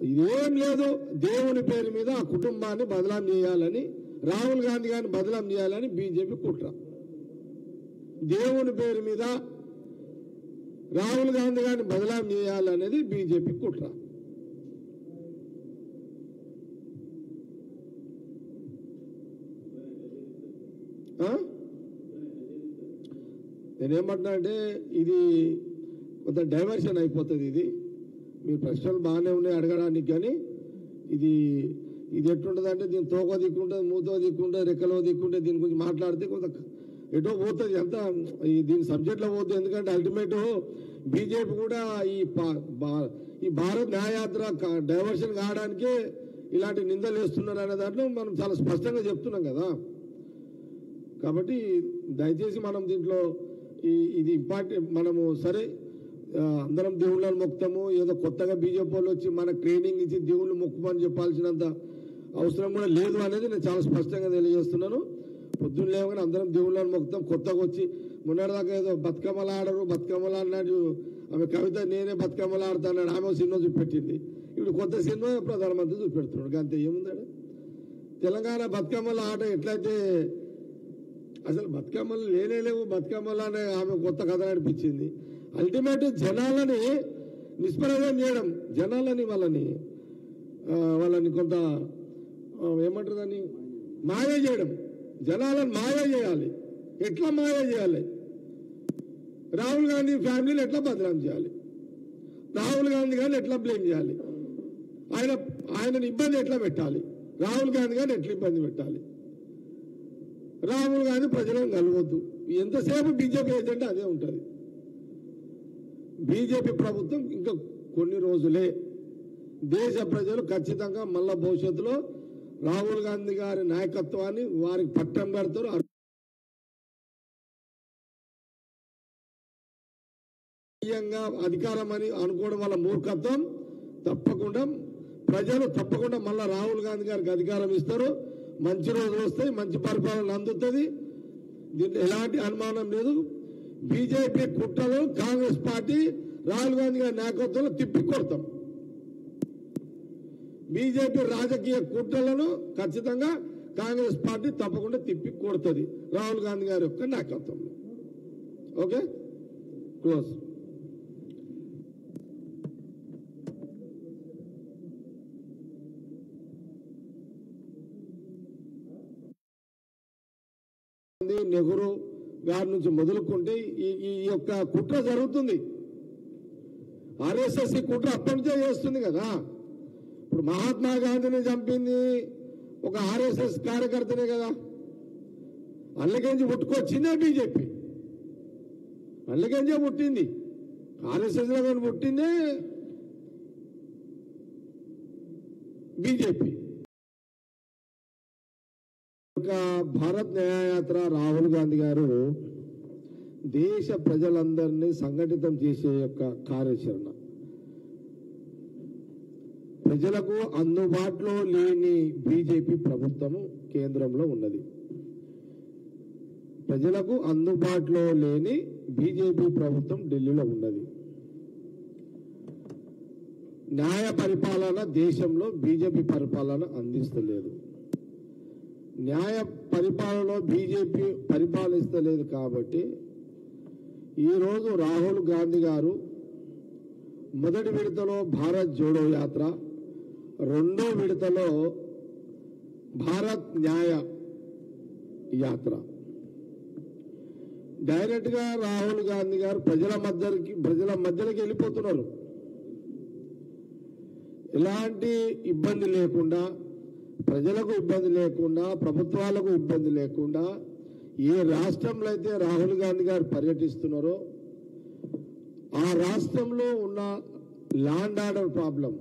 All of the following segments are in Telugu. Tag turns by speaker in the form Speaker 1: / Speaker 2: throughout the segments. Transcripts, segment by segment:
Speaker 1: ఇదేం లేదు, దేవుని పేరు మీద ఆ కుటుంబాన్ని బదలాం చేయాలని, రాహుల్ గాంధీ గారిని బదలాం చేయాలని బీజేపీ కుట్ర. దేవుని పేరు మీద రాహుల్ గాంధీ గారిని బదలాం చేయాలనేది బీజేపీ కుట్ర. నేనేమంటున్నా అంటే ఇది కొంత డైవర్షన్ అయిపోతుంది. ఇది మీ ప్రశ్నలు బాగానే ఉన్నాయి అడగడానికి, కానీ ఇది ఎట్లుంటుంది అంటే దీని తోక దిక్కుంటుంది, మూతో దిక్కుంటుంది, రెక్కలో దిక్కుంటే దీని గురించి మాట్లాడితే కొంత ఎటో పోతుంది, ఎంత దీని సబ్జెక్ట్లో పోతుంది. ఎందుకంటే అల్టిమేట్ బీజేపీ కూడా ఈ భారత్ న్యాయయాత్ర డైవర్షన్ కావడానికే ఇలాంటి నిందలు వేస్తున్నారు అనే దాంట్లో మనం చాలా స్పష్టంగా చెప్తున్నాం కదా. కాబట్టి దయచేసి మనం దీంట్లో ఇది ఇంపార్టెంట్. మనము సరే అందరం దేవుళ్ళని మొక్కుతాము, ఏదో కొత్తగా బీజేపీ వాళ్ళు వచ్చి మనకు ట్రైనింగ్ ఇచ్చి దేవుళ్ళు మొక్కుమని చెప్పాల్సినంత అవసరం కూడా లేదు అనేది నేను చాలా స్పష్టంగా తెలియజేస్తున్నాను. పొద్దున్న లేవగానే అందరం దేవుళ్ళని మొక్కుతాం. కొత్తగా వచ్చి మొన్నటిదాకా ఏదో బతుకమ్మలు ఆడరు, బతుకమ్మలు అన్నాడు ఆమె కవిత, నేనే బతుకమ్మలు ఆడుతాన్నాడు, ఆమె సినిమా చూపెట్టింది. ఇప్పుడు కొత్త సినిమా ప్రధానమంత్రి చూపెడుతున్నాడు, అంతే ఏముందాడు. తెలంగాణ బతుకమ్మల ఆట ఎట్లయితే అసలు బతుకమ్మలు లేనేలేవు, బతుకమ్మలు అనే ఆమె కొత్త కథ నడిపించింది. అల్టిమేట్ జనాలని నిష్ప్రయోజనం చేయడం, జనాలని వాళ్ళని కొంత ఏమంటారు దాన్ని మాయ చేయడం, జనాలను మాయ చేయాలి. ఎట్లా మాయ చేయాలి? రాహుల్ గాంధీ ఫ్యామిలీని ఎట్లా బదనాం చేయాలి, రాహుల్ గాంధీ గారిని ఎట్లా బ్లేమ్ చేయాలి, ఆయనని ఇబ్బంది ఎట్లా పెట్టాలి, రాహుల్ గాంధీ గారిని ఎట్లా ఇబ్బంది పెట్టాలి, రాహుల్ గాంధీ ప్రజలను కలవద్దు. ఎంతసేపు బీజేపీ ఏజెండా అదే ఉంటుంది. బీజేపీ ప్రభుత్వం ఇంకా కొన్ని రోజులే, దేశ ప్రజలు ఖచ్చితంగా మళ్ళా భవిష్యత్తులో రాహుల్ గాంధీ గారి నాయకత్వాన్ని వారికి పట్టం కడతారు. అధికారం అని అనుకోవడం వల్ల మూర్ఖత్వం. తప్పకుండా ప్రజలు తప్పకుండా మళ్ళా రాహుల్ గాంధీ గారికి అధికారం ఇస్తారు. మంచి రోజులు వస్తాయి, మంచి పరిపాలన అందుతుంది. దీంట్లో ఎలాంటి అనుమానం లేదు. బీజేపీ కుట్రలు కాంగ్రెస్ పార్టీ రాహుల్ గాంధీ గారి నాయకత్వంలో తిప్పికొడతాం. బీజేపీ రాజకీయ కుట్రలను ఖచ్చితంగా కాంగ్రెస్ పార్టీ తప్పకుండా తిప్పి కొడుతుంది రాహుల్ గాంధీ గారి యొక్క నాయకత్వంలో. Okay, close. నెహ్రూ గారి నుంచి మొదలుకుంటే ఈ యొక్క కుట్ర జరుగుతుంది. ఆర్ఎస్ఎస్ ఈ కుట్ర అప్పటి నుంచే చేస్తుంది కదా. ఇప్పుడు మహాత్మా గాంధీని చంపింది ఒక ఆర్ఎస్ఎస్ కార్యకర్తనే కదా. అల్లకెంచి పుట్టుకొచ్చిందే బీజేపీ, అల్లకెంచే పుట్టింది. ఆర్ఎస్ఎస్ లో కానీ పుట్టిందే బీజేపీ. భారత్ న్యాయయాత్ర రాహుల్ గాంధీ గారు దేశ ప్రజలందరినీ సంఘటితం చేసే యొక్క కార్యాచరణ, ప్రజలకు అందుబాటులో లేని బీజేపీ ప్రభుత్వము కేంద్రంలో ఉన్నది. ప్రజలకు అందుబాటులో లేని బీజేపీ ప్రభుత్వం ఢిల్లీలో ఉన్నది. న్యాయ పరిపాలన దేశంలో బీజేపీ పరిపాలన అందిస్తలేదు. న్యాయ పరిపాలనలో బీజేపీ పరిపాలిస్తలేదు. కాబట్టి ఈరోజు రాహుల్ గాంధీ గారు మొదటి విడతలో భారత్ జోడో యాత్ర, రెండో విడతలో భారత్ న్యాయ యాత్ర, డైరెక్ట్ గా రాహుల్ గాంధీ గారు ప్రజల మధ్యలోకి వెళ్ళిపోతున్నారు. ఎలాంటి ఇబ్బంది లేకుండా, ప్రజలకు ఇబ్బంది లేకుండా, ప్రభుత్వాలకు ఇబ్బంది లేకుండా ఏ రాష్ట్రంలో అయితే రాహుల్ గాంధీ గారు పర్యటిస్తున్నారో ఆ రాష్ట్రంలో ఉన్న ల్యాండ్ ఆర్డర్ ప్రాబ్లం,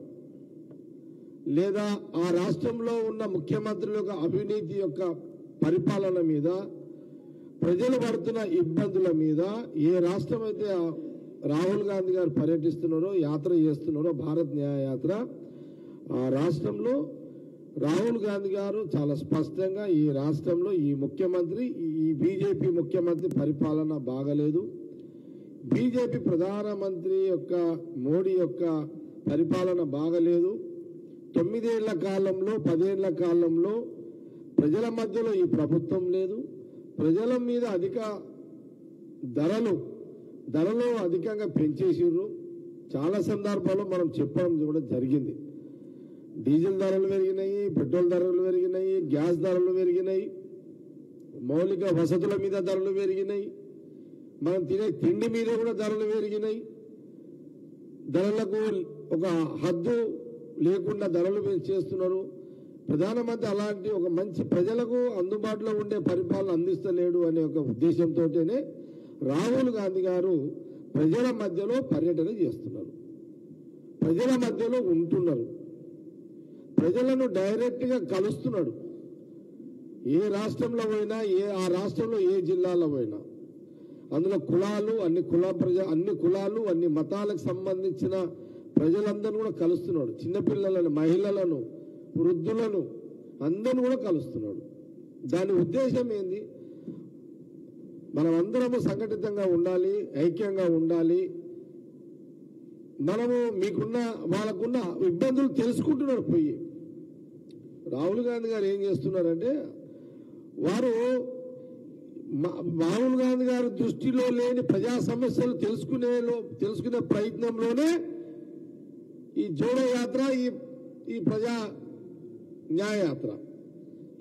Speaker 1: లేదా ఆ రాష్ట్రంలో ఉన్న ముఖ్యమంత్రుల యొక్క అవినీతి యొక్క పరిపాలన మీద, ప్రజలు పడుతున్న ఇబ్బందుల మీద ఏ రాష్ట్రం అయితే రాహుల్ గాంధీ గారు పర్యటిస్తున్నారో, యాత్ర చేస్తున్నారో, భారత్ న్యాయ యాత్ర, ఆ రాష్ట్రంలో రాహుల్ గాంధీ గారు చాలా స్పష్టంగా ఈ రాష్ట్రంలో ఈ బీజేపీ ముఖ్యమంత్రి పరిపాలన బాగలేదు, బీజేపీ ప్రధానమంత్రి యొక్క మోడీ యొక్క పరిపాలన బాగలేదు, 9 ఏళ్ల కాలంలో 10 ఏళ్ల కాలంలో ప్రజల మధ్యలో ఈ ప్రభుత్వం లేదు. ప్రజల మీద అధిక ధరలు అధికంగా పెంచేసిర్రు. చాలా సందర్భాల్లో మనం చెప్పడం కూడా జరిగింది. డీజిల్ ధరలు పెరిగినాయి, పెట్రోల్ ధరలు పెరిగినాయి, గ్యాస్ ధరలు పెరిగినాయి, మౌలిక వసతుల మీద ధరలు పెరిగినాయి, మనం తినే తిండి మీద కూడా ధరలు పెరిగినాయి. ధరలకు ఒక హద్దు లేకుండా ధరలు చేస్తున్నారు. ప్రధానమంత్రి అలాంటి ఒక మంచి ప్రజలకు అందుబాటులో ఉండే పరిపాలన అందిస్తలేడు అనే ఒక ఉద్దేశంతోనే రాహుల్ గాంధీ గారు ప్రజల మధ్యలో పర్యటన చేస్తున్నారు, ప్రజల మధ్యలో ఉంటున్నారు, ప్రజలను డైరెక్ట్గా కలుస్తున్నాడు. ఏ రాష్ట్రంలో పోయినా, ఆ రాష్ట్రంలో ఏ జిల్లాలో పోయినా అందులో కులాలు, అన్ని కులాలు, అన్ని మతాలకు సంబంధించిన ప్రజలందరూ కూడా కలుస్తున్నాడు. చిన్నపిల్లలను, మహిళలను, వృద్ధులను అందరూ కూడా కలుస్తున్నాడు. దాని ఉద్దేశం ఏంది? మనమందరము సంఘటితంగా ఉండాలి, ఐక్యంగా ఉండాలి. మనము వాళ్ళకున్న ఇబ్బందులు తెలుసుకుంటున్నారు. పోయి రాహుల్ గాంధీ గారు ఏం చేస్తున్నారంటే, వారు రాహుల్ గాంధీ గారి దృష్టిలో లేని ప్రజా సమస్యలు తెలుసుకునే ప్రయత్నంలోనే ఈ జోడో యాత్ర, ఈ ప్రజా న్యాయయాత్ర,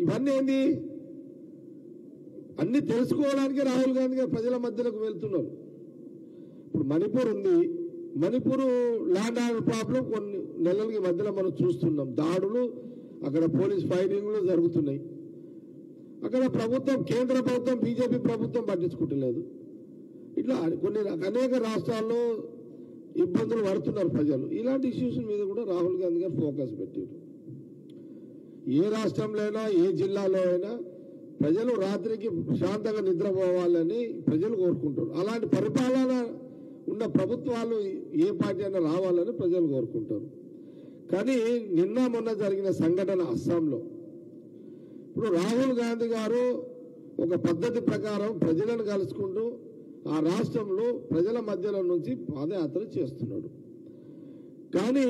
Speaker 1: ఇవన్నీ ఏంది? అన్ని తెలుసుకోవడానికి రాహుల్ గాంధీ గారు ప్రజల మధ్యలోకి వెళ్తున్నారు. ఇప్పుడు మణిపూర్ ఉంది, మణిపూర్ ల్యాండ్ ఆర్డర్ ప్రాబ్లం కొన్ని నెలలకి మధ్యలో మనం చూస్తున్నాం. దాడులు, అక్కడ పోలీస్ ఫైటింగ్లు జరుగుతున్నాయి. అక్కడ ప్రభుత్వం, కేంద్ర ప్రభుత్వం, బీజేపీ ప్రభుత్వం పట్టించుకుంటలేదు. ఇట్లా అనేక రాష్ట్రాల్లో ఇబ్బందులు పడుతున్నారు ప్రజలు. ఇలాంటి ఇష్యూస్ మీద కూడా రాహుల్ గాంధీ గారు ఫోకస్ పెట్టారు. ఏ రాష్ట్రంలో అయినా, ఏ జిల్లాలో అయినా ప్రజలు రాత్రికి ప్రశాంతంగా నిద్రపోవాలని ప్రజలు కోరుకుంటారు. అలాంటి పరిపాలన ఉన్న ప్రభుత్వాలు ఏ పార్టీ అయినా రావాలని ప్రజలు కోరుకుంటారు. కానీ నిన్న మొన్న జరిగిన సంఘటన అస్సాంలో, ఇప్పుడు రాహుల్ గాంధీ గారు ఒక పద్ధతి ప్రకారం ప్రజలను కలుసుకుంటూ ఆ రాష్ట్రంలో ప్రజల మధ్యలో నుంచి పాదయాత్ర చేస్తున్నాడు. కానీ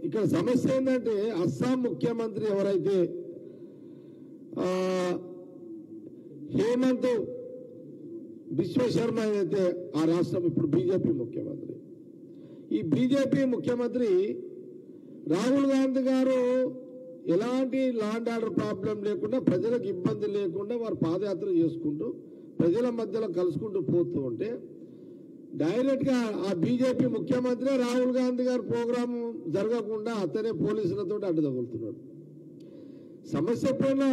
Speaker 1: ఇక్కడ సమస్య ఏంటంటే, అస్సాం ముఖ్యమంత్రి ఎవరైతే హేమంత్ బిశ్వ శర్మ అయితే ఆ రాష్ట్రం ఇప్పుడు బీజేపీ ముఖ్యమంత్రి. ఈ బీజేపీ ముఖ్యమంత్రి రాహుల్ గాంధీ గారు ఎలాంటి ల్యాండ్ ఆర్డర్ ప్రాబ్లం లేకుండా, ప్రజలకు ఇబ్బంది లేకుండా వారు పాదయాత్ర చేసుకుంటూ ప్రజల మధ్యలో కలుసుకుంటూ పోతూ ఉంటే, డైరెక్ట్గా ఆ బీజేపీ ముఖ్యమంత్రి రాహుల్ గాంధీ గారి ప్రోగ్రాం జరగకుండా అతనే పోలీసులతో అడ్డు తగులుతున్నాడు. సమస్య పైన